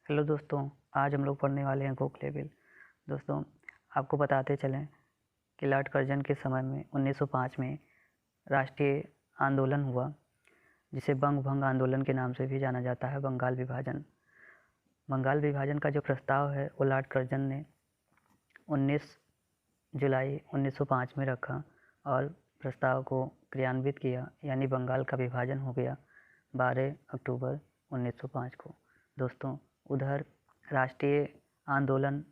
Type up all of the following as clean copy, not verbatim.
Hello दोस्तों, आज हम लोग पढ़ने वाले हैं गोखले बिल। दोस्तों, आपको बताते चलें कि लॉर्ड कर्जन के समय में 1905 में राष्ट्रीय आंदोलन हुआ, जिसे बंग भंग आंदोलन के नाम से भी जाना जाता है। बंगाल विभाजन का जो प्रस्ताव है वो लॉर्ड कर्जन ने 19 जुलाई 1905 में रखा और प्रस्ताव को क्रियान्वित किया, यानी बंगाल का विभाजन हो गया 12 अक्टूबर 1905 को। दोस्तों, उधर राष्ट्रीय आंदोलन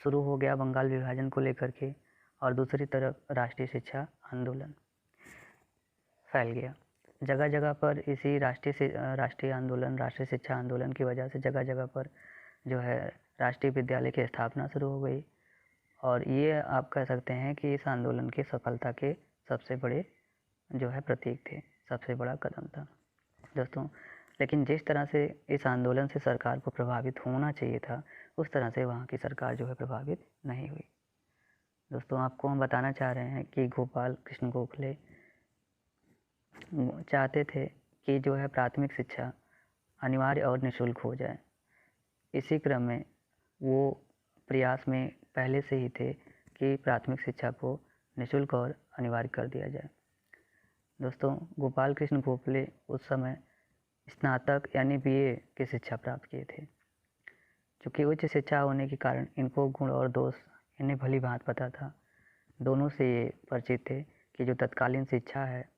शुरू हो गया बंगाल विभाजन को लेकर के, और दूसरी तरफ राष्ट्रीय शिक्षा आंदोलन फैल गया। जगह जगह पर इसी राष्ट्रीय शिक्षा आंदोलन की वजह से जगह जगह पर जो है राष्ट्रीय विद्यालय की स्थापना शुरू हो गई, और ये आप कह सकते हैं कि इस आंदोलन की सफलता के सबसे बड़े जो है प्रतीक थे, सबसे बड़ा कदम था दोस्तों। लेकिन जिस तरह से इस आंदोलन से सरकार को प्रभावित होना चाहिए था, उस तरह से वहाँ की सरकार जो है प्रभावित नहीं हुई। दोस्तों, आपको हम बताना चाह रहे हैं कि गोपाल कृष्ण गोखले चाहते थे कि जो है प्राथमिक शिक्षा अनिवार्य और निःशुल्क हो जाए। इसी क्रम में वो प्रयास में पहले से ही थे कि प्राथमिक शिक्षा को निःशुल्क और अनिवार्य कर दिया जाए। दोस्तों, गोपाल कृष्ण गोखले उस समय स्नातक यानी बीए की शिक्षा प्राप्त किए थे। चूँकि उच्च शिक्षा होने के कारण इनको गुण और दोष इन्हें भली भांति पता था। दोनों से ये परिचित थे कि जो तत्कालीन शिक्षा है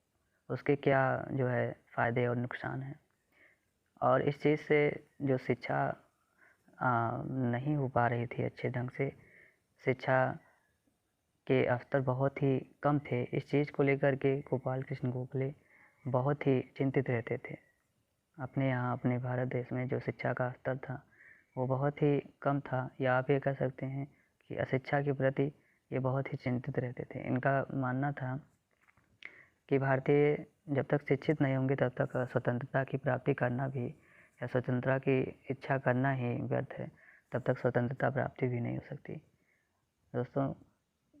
उसके क्या जो है फ़ायदे और नुकसान हैं, और इस चीज़ से जो शिक्षा नहीं हो पा रही थी अच्छे ढंग से, शिक्षा के स्तर बहुत ही कम थे, इस चीज़ को लेकर के गोपाल कृष्ण गोखले बहुत ही चिंतित रहते थे। अपने यहाँ अपने भारत देश में जो शिक्षा का स्तर था वो बहुत ही कम था, या आप ये कह सकते हैं कि अशिक्षा के प्रति ये बहुत ही चिंतित रहते थे। इनका मानना था कि भारतीय जब तक शिक्षित नहीं होंगे तब तक स्वतंत्रता की प्राप्ति करना भी, या स्वतंत्रता की इच्छा करना ही व्यर्थ है, तब तक स्वतंत्रता प्राप्ति भी नहीं हो सकती। दोस्तों,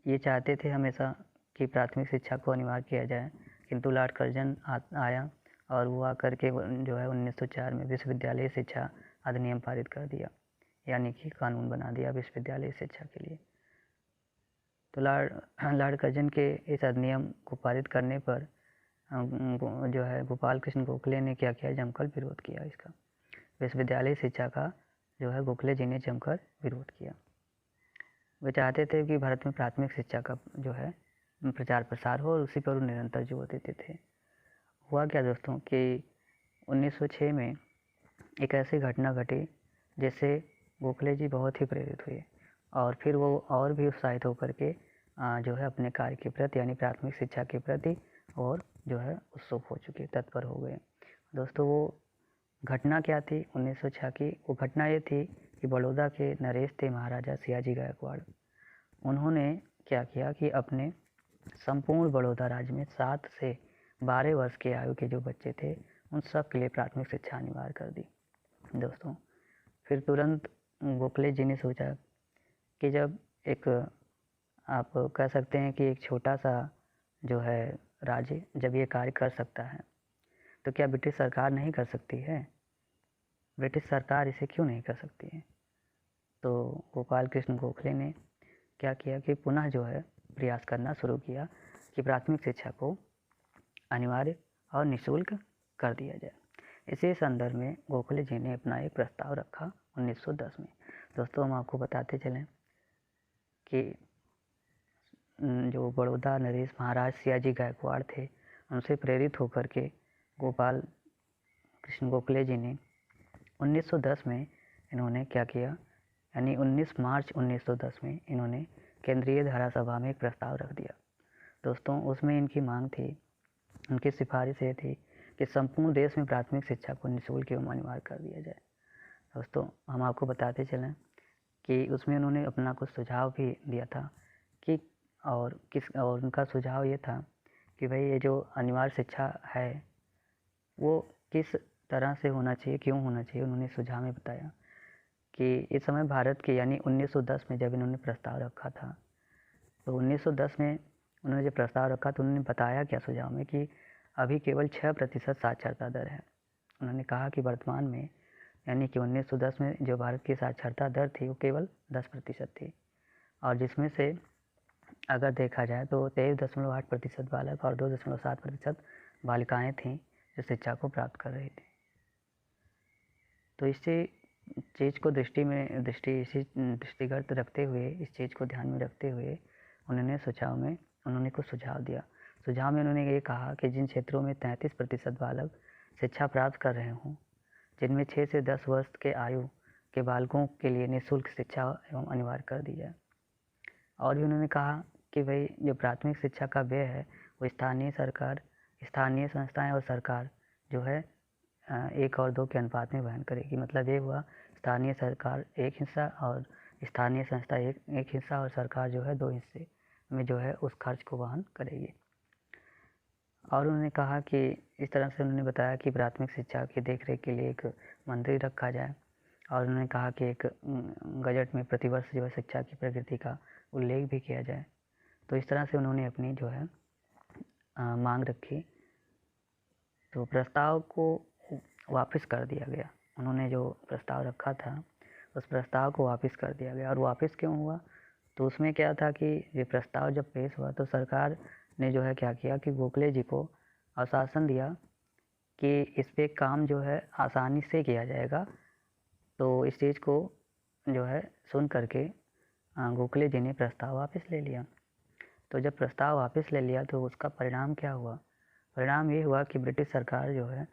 ये चाहते थे हमेशा कि प्राथमिक शिक्षा को अनिवार्य किया जाए, किंतु लॉर्ड कर्जन आया और वो आकर के जो है 1904 में विश्वविद्यालय शिक्षा अधिनियम पारित कर दिया, यानी कि कानून बना दिया विश्वविद्यालय शिक्षा के लिए। तो लॉर्ड कर्जन के इस अधिनियम को पारित करने पर जो है गोपाल कृष्ण गोखले ने क्या किया, जमकर विरोध किया इसका। विश्वविद्यालय शिक्षा का जो है गोखले जी ने जमकर विरोध किया। वे चाहते थे कि भारत में प्राथमिक शिक्षा का जो है प्रचार प्रसार हो, और उसी पर वो निरंतर जोर देते थे। हुआ क्या दोस्तों कि 1906 में एक ऐसी घटना घटी जिससे गोखले जी बहुत ही प्रेरित हुए, और फिर वो और भी उत्साहित होकर के जो है अपने कार्य के प्रति यानी प्राथमिक शिक्षा के प्रति और जो है उत्सुक हो चुके, तत्पर हो गए। दोस्तों, वो घटना क्या थी 1906 की? वो घटना ये थी कि बड़ौदा के नरेश थे महाराजा सियाजी गायकवाड़। उन्होंने क्या किया कि अपने संपूर्ण बड़ौदा राज्य में 7 से 12 वर्ष के आयु के जो बच्चे थे उन सब के लिए प्राथमिक शिक्षा अनिवार्य कर दी। दोस्तों, फिर तुरंत गोखले जी ने सोचा कि जब एक आप कह सकते हैं कि एक छोटा सा जो है राज्य जब ये कार्य कर सकता है, तो क्या ब्रिटिश सरकार नहीं कर सकती है? ब्रिटिश सरकार इसे क्यों नहीं कर सकती है? तो गोपाल कृष्ण गोखले ने क्या किया कि पुनः जो है प्रयास करना शुरू किया कि प्राथमिक शिक्षा को अनिवार्य और निःशुल्क कर दिया जाए। इसी संदर्भ में गोखले जी ने अपना एक प्रस्ताव रखा 1910 में। दोस्तों, हम आपको बताते चलें कि जो बड़ौदा नरेश महाराज सियाजी गायकवाड़ थे, उनसे प्रेरित होकर के गोपाल कृष्ण गोखले जी ने 1910 में इन्होंने क्या किया, यानी 19 मार्च 1910 में इन्होंने केंद्रीय धारा सभा में एक प्रस्ताव रख दिया। दोस्तों, उसमें इनकी मांग थी, उनकी सिफारिश ये थी कि संपूर्ण देश में प्राथमिक शिक्षा को निःशुल्क एवं अनिवार्य कर दिया जाए। दोस्तों, हम आपको बताते चलें कि उसमें उन्होंने अपना कुछ सुझाव भी दिया था कि और उनका सुझाव ये था कि भाई ये जो अनिवार्य शिक्षा है वो किस तरह से होना चाहिए, क्यों होना चाहिए। उन्होंने सुझाव में बताया कि इस समय भारत के यानी 1910 में जब इन्होंने प्रस्ताव रखा था, तो 1910 में उन्होंने जब प्रस्ताव रखा तो उन्होंने बताया क्या सुझाव में कि अभी केवल 6% साक्षरता दर है। उन्होंने कहा कि वर्तमान में यानी कि 1910 में जो भारत की साक्षरता दर थी वो केवल 10% थी, और जिसमें से अगर देखा जाए तो 23.8% बालक और 2.7% बालिकाएँ थीं जो शिक्षा को प्राप्त कर रही थी। तो इसी चीज़ को दृष्टिगत रखते हुए, इस चीज़ को ध्यान में रखते हुए उन्होंने कुछ सुझाव दिया। सुझाव में उन्होंने ये कहा कि जिन क्षेत्रों में 33% बालक शिक्षा प्राप्त कर रहे हों, जिनमें 6 से 10 वर्ष के आयु के बालकों के लिए निःशुल्क शिक्षा एवं अनिवार्य कर दी जाए। और भी उन्होंने कहा कि भाई जो प्राथमिक शिक्षा का व्यय है वो स्थानीय संस्थाएं और सरकार जो है 1 और 2 के अनुपात में वहन करेगी। मतलब ये हुआ स्थानीय सरकार एक हिस्सा और स्थानीय संस्था एक हिस्सा और सरकार जो है 2 हिस्से में जो है उस खर्च को वहन करेगी। और उन्होंने कहा कि इस तरह से उन्होंने बताया कि प्राथमिक शिक्षा की देखरेख के लिए एक मंत्री रखा जाए, और उन्होंने कहा कि एक बजट में प्रतिवर्ष जो है शिक्षा की प्रगति का उल्लेख भी किया जाए। तो इस तरह से उन्होंने अपनी जो है मांग रखी। तो प्रस्ताव को वापस कर दिया गया। उन्होंने जो प्रस्ताव रखा था उस प्रस्ताव को वापस कर दिया गया। और वापस क्यों हुआ? तो उसमें क्या था कि ये प्रस्ताव जब पेश हुआ तो सरकार ने जो है क्या किया कि गोखले जी को आश्वासन दिया कि इस पे काम जो है आसानी से किया जाएगा। तो इस चीज़ को जो है सुन करके गोखले जी ने प्रस्ताव वापस ले लिया। तो जब प्रस्ताव वापस ले लिया तो उसका परिणाम क्या हुआ? परिणाम ये हुआ कि ब्रिटिश सरकार जो है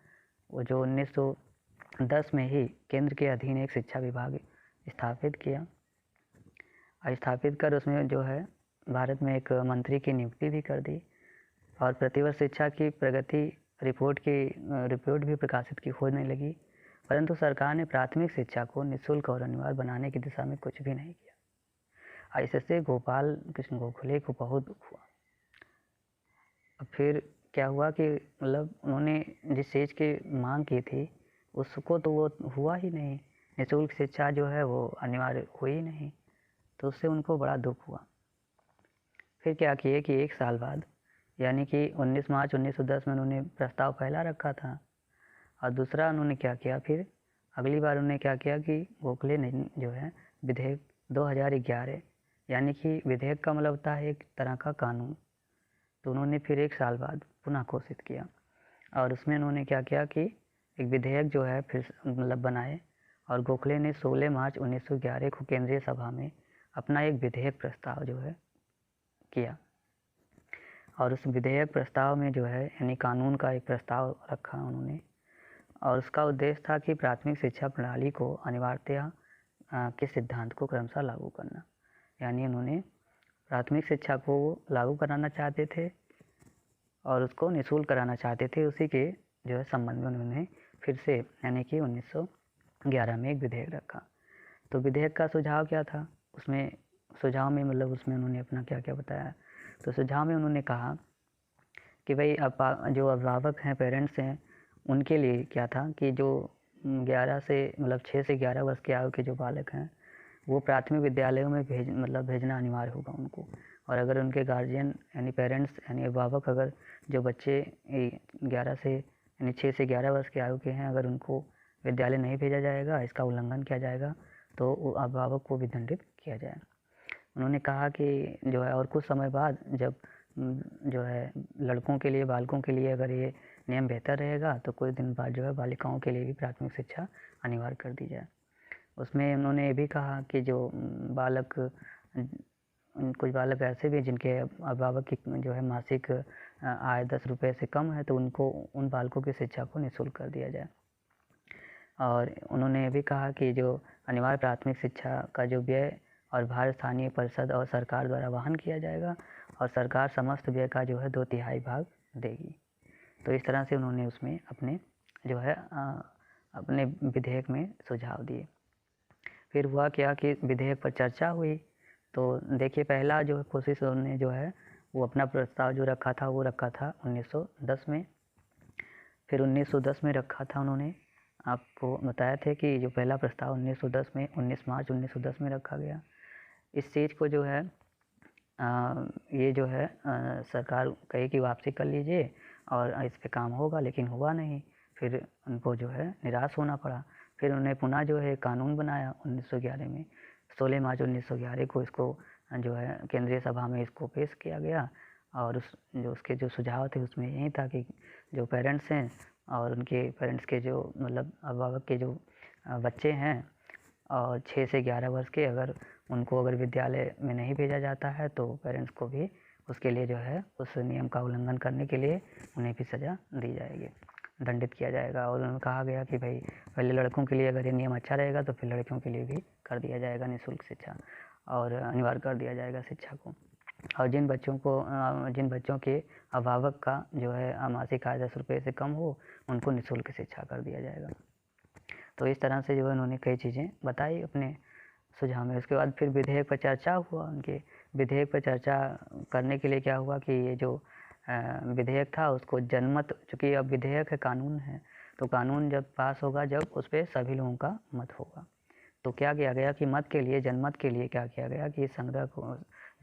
वो जो 1910 में ही केंद्र के अधीन एक शिक्षा विभाग स्थापित किया, और स्थापित कर उसमें जो है भारत में एक मंत्री की नियुक्ति भी कर दी, और प्रतिवर्ष शिक्षा की प्रगति रिपोर्ट भी प्रकाशित की होने लगी। परंतु सरकार ने प्राथमिक शिक्षा को निःशुल्क और अनिवार्य बनाने की दिशा में कुछ भी नहीं किया। और इससे गोपाल कृष्ण गोखले को बहुत दुख हुआ। अब फिर क्या हुआ कि मतलब उन्होंने जिस चीज़ की मांग की थी उसको तो वो हुआ ही नहीं, निःशुल्क शिक्षा जो है वो अनिवार्य हुई ही नहीं। तो उससे उनको बड़ा दुख हुआ। फिर क्या किए कि 1 साल बाद यानी कि 19 मार्च 1910 में उन्होंने प्रस्ताव पहला रखा था, और दूसरा उन्होंने क्या किया, फिर अगली बार उन्होंने क्या किया कि गोखले ने जो है विधेयक 2011 यानी कि विधेयक का मतलब होता है एक तरह का कानून, तो उन्होंने फिर 1 साल बाद पुनः घोषित किया। और उसमें उन्होंने क्या किया कि एक विधेयक जो है फिर मतलब बनाए, और गोखले ने 16 मार्च 1911 को केंद्रीय सभा में अपना एक विधेयक प्रस्ताव जो है किया। और उस विधेयक प्रस्ताव में जो है यानी कानून का एक प्रस्ताव रखा उन्होंने, और उसका उद्देश्य था कि प्राथमिक शिक्षा प्रणाली को अनिवार्यता के सिद्धांत को क्रमशः लागू करना। यानी उन्होंने प्राथमिक शिक्षा को लागू कराना चाहते थे और उसको निःशुल्क कराना चाहते थे। उसी के जो है संबंध में उन्होंने फिर से यानी कि 1911 में एक विधेयक रखा। तो विधेयक का सुझाव क्या था? उसमें सुझाव में मतलब उसमें उन्होंने अपना क्या क्या बताया। तो सुझाव में उन्होंने कहा कि भाई जो अभिभावक हैं, पेरेंट्स हैं, उनके लिए क्या था कि जो 11 से मतलब 6 से 11 वर्ष की आयु के जो बालक हैं वो प्राथमिक विद्यालयों में भेजना अनिवार्य होगा उनको। और अगर उनके गार्जियन यानी पेरेंट्स यानी अभिभावक अगर जो बच्चे 11 से यानी 6 से 11 वर्ष की आयु के हैं, अगर उनको विद्यालय नहीं भेजा जाएगा, इसका उल्लंघन किया जाएगा, तो अभिभावक को भी दंडित किया जाए। उन्होंने कहा कि जो है और कुछ समय बाद जब जो है लड़कों के लिए, बालकों के लिए अगर ये नियम बेहतर रहेगा तो कुछ दिन बाद जो है बालिकाओं के लिए भी प्राथमिक शिक्षा अनिवार्य कर दी जाए। उसमें उन्होंने ये भी कहा कि जो बालक कुछ बालक ऐसे भी जिनके अभिभावक की जो है मासिक आय 10 रुपये से कम है, तो उनको उन बालकों की शिक्षा को निःशुल्क कर दिया जाए। और उन्होंने ये भी कहा कि जो अनिवार्य प्राथमिक शिक्षा का जो व्यय और भार स्थानीय परिषद और सरकार द्वारा वहन किया जाएगा, और सरकार समस्त व्यय का जो है 2/3 भाग देगी। तो इस तरह से उन्होंने उसमें अपने जो है अपने विधेयक में सुझाव दिए। फिर हुआ क्या कि विधेयक पर चर्चा हुई। तो देखिए पहला जो है कोशिश उन्होंने जो है वो अपना प्रस्ताव जो रखा था वो रखा था 1910 में। फिर 1910 में रखा था, उन्होंने आपको बताया थे कि जो पहला प्रस्ताव 1910 में 19 मार्च 1910 में रखा गया। इस चीज़ को जो है ये जो है सरकार कही कि वापसी कर लीजिए और इस पे काम होगा, लेकिन हुआ नहीं। फिर उनको जो है निराश होना पड़ा। फिर उन्होंने पुनः जो है कानून बनाया 1911 में, 16 मार्च 1911 को इसको जो है केंद्रीय सभा में इसको पेश किया गया। और उसके जो सुझाव थे उसमें यही था कि जो पेरेंट्स हैं और उनके पेरेंट्स के जो मतलब अभिभावक के जो बच्चे हैं और 6 से 11 वर्ष के, अगर विद्यालय में नहीं भेजा जाता है तो पेरेंट्स को भी उसके लिए जो है उस नियम का उल्लंघन करने के लिए उन्हें भी सज़ा दी जाएगी, दंडित किया जाएगा। और उन्होंने कहा गया कि भाई पहले लड़कों के लिए अगर ये नियम अच्छा रहेगा तो फिर लड़कियों के लिए भी कर दिया जाएगा निःशुल्क शिक्षा, और अनिवार्य कर दिया जाएगा शिक्षा को। और जिन बच्चों के अभिभावक का जो है मासिक आय 10 रुपये से कम हो, उनको निःशुल्क शिक्षा कर दिया जाएगा। तो इस तरह से जो है उन्होंने कई चीज़ें बताई अपने सुझाव में। उसके बाद फिर विधेयक पर चर्चा हुआ। उनके विधेयक पर चर्चा करने के लिए क्या हुआ कि ये जो विधेयक था उसको जनमत, चूँकि अब विधेयक है, कानून है, तो कानून जब पास होगा जब उस पर सभी लोगों का मत होगा। तो क्या किया गया कि जनमत के लिए क्या किया गया कि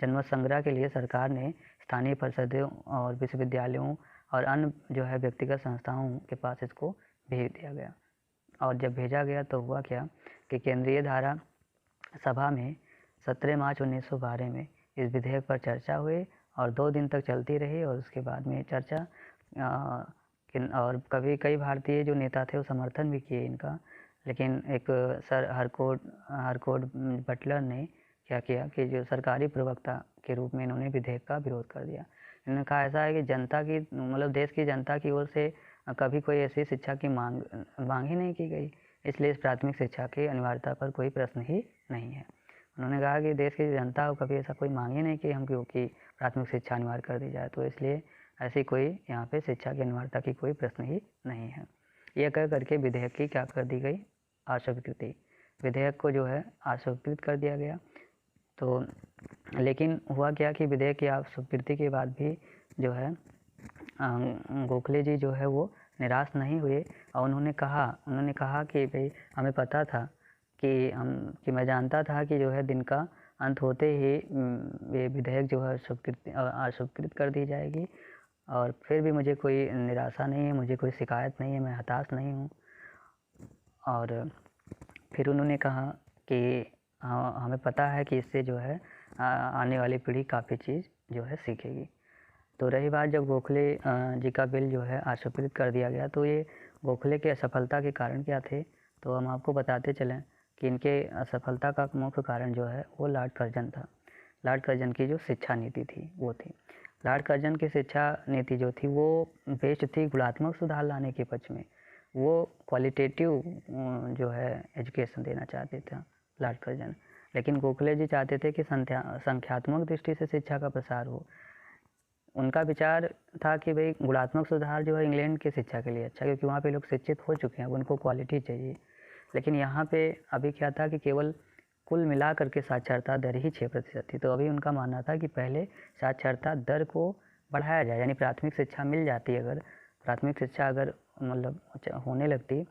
जनमत संग्रह के लिए सरकार ने स्थानीय परिषदों और विश्वविद्यालयों और अन्य जो है व्यक्तिगत संस्थाओं के पास इसको भेज दिया गया। और जब भेजा गया तो हुआ क्या कि केंद्रीय धारा सभा में 17 मार्च 1912 में इस विधेयक पर चर्चा हुई और 2 दिन तक चलती रही। और उसके बाद में चर्चा और कई भारतीय जो नेता थे वो समर्थन भी किए इनका, लेकिन एक सर हरकोर्ट बटलर ने क्या किया कि जो सरकारी प्रवक्ता के रूप में इन्होंने विधेयक का विरोध कर दिया। इन्होंने कहा ऐसा है कि देश की जनता की ओर से कभी कोई ऐसी शिक्षा की मांग ही नहीं की गई, इसलिए इस प्राथमिक शिक्षा की अनिवार्यता पर कोई प्रश्न ही नहीं है। उन्होंने कहा कि देश की जनता को कभी ऐसा कोई मांग ही नहीं की हम कि प्राथमिक शिक्षा अनिवार्य कर दी जाए, तो इसलिए ऐसी कोई यहाँ पे शिक्षा की अनिवार्यता की कोई प्रश्न ही नहीं है। यह कह करके विधेयक की क्या कर दी गई, अस्वीकृति। विधेयक को जो है अस्वीकृत कर दिया गया। तो लेकिन हुआ क्या कि विधेयक की अस्वीकृति के बाद भी जो है गोखले जी जो है वो निराश नहीं हुए और उन्होंने कहा कि भाई हमें पता था कि मैं जानता था कि जो है दिन का अंत होते ही ये विधेयक जो है अस्वीकृत कर दी जाएगी, और फिर भी मुझे कोई निराशा नहीं है, मुझे कोई शिकायत नहीं है, मैं हताश नहीं हूँ। और फिर उन्होंने कहा कि हमें पता है कि इससे जो है आने वाली पीढ़ी काफ़ी चीज़ जो है सीखेगी। तो रही बात जब गोखले जी का बिल जो है अस्वीकृत कर दिया गया, तो ये गोखले के असफलता के कारण क्या थे, तो हम आपको बताते चलें कि इनके असफलता का मुख्य कारण जो है वो लॉर्ड कर्जन था। लॉर्ड कर्जन की जो शिक्षा नीति थी वो थी, लॉर्ड कर्जन की शिक्षा नीति जो थी वो बेस्ड थी गुणात्मक सुधार लाने के पक्ष में। वो क्वालिटेटिव जो है एजुकेशन देना चाहते थे लॉर्ड कर्जन, लेकिन गोखले जी चाहते थे कि संख्यात्मक दृष्टि से शिक्षा का प्रसार हो। उनका विचार था कि भाई गुणात्मक सुधार जो है इंग्लैंड की शिक्षा के लिए अच्छा, क्योंकि वहाँ पे लोग शिक्षित हो चुके हैं, उनको क्वालिटी चाहिए। लेकिन यहाँ पे अभी क्या था कि केवल कुल मिला करके साक्षरता दर ही 6% थी। तो अभी उनका मानना था कि पहले साक्षरता दर को बढ़ाया जाए, यानी प्राथमिक शिक्षा मिल जाती, अगर प्राथमिक शिक्षा अगर मतलब होने लगती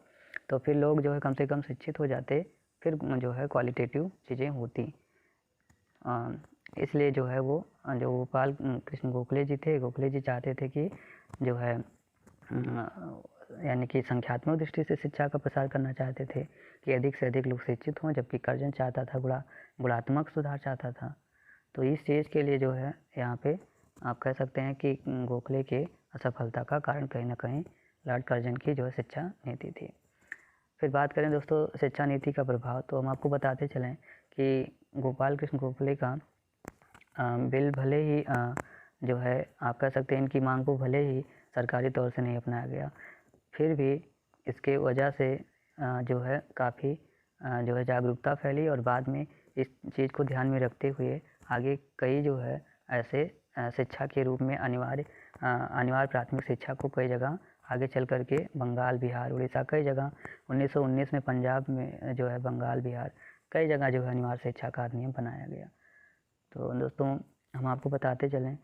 तो फिर लोग जो है कम से कम शिक्षित हो जाते, फिर जो है क्वालिटेटिव चीज़ें होती। इसलिए जो है वो जो गोपाल कृष्ण गोखले जी थे, गोखले जी चाहते थे कि जो है यानी कि संख्यात्मक दृष्टि से शिक्षा का प्रसार करना चाहते थे कि अधिक से अधिक लोग शिक्षित हों, जबकि कर्जन चाहता था गुणात्मक सुधार चाहता था। तो इस चीज़ के लिए जो है यहाँ पे आप कह सकते हैं कि गोखले के असफलता का कारण कहीं ना कहीं लॉर्ड कर्जन की जो है शिक्षा नीति थी। फिर बात करें दोस्तों शिक्षा नीति का प्रभाव, तो हम आपको बताते चलें कि गोपाल कृष्ण गोखले का बिल भले ही जो है आप कह सकते हैं इनकी मांग को भले ही सरकारी तौर से नहीं अपनाया गया, फिर भी इसके वजह से जो है काफ़ी जो है जागरूकता फैली, और बाद में इस चीज़ को ध्यान में रखते हुए आगे कई जो है ऐसे शिक्षा के रूप में अनिवार्य प्राथमिक शिक्षा को कई जगह आगे चल करके बंगाल, बिहार, उड़ीसा, कई जगह 1919 में पंजाब में जो है बंगाल, बिहार, कई जगह जो है अनिवार्य शिक्षा का अधिनियम बनाया गया। तो दोस्तों हम आपको बताते चलें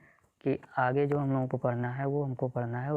कि आगे जो हम लोगों को पढ़ना है वो हमको पढ़ना है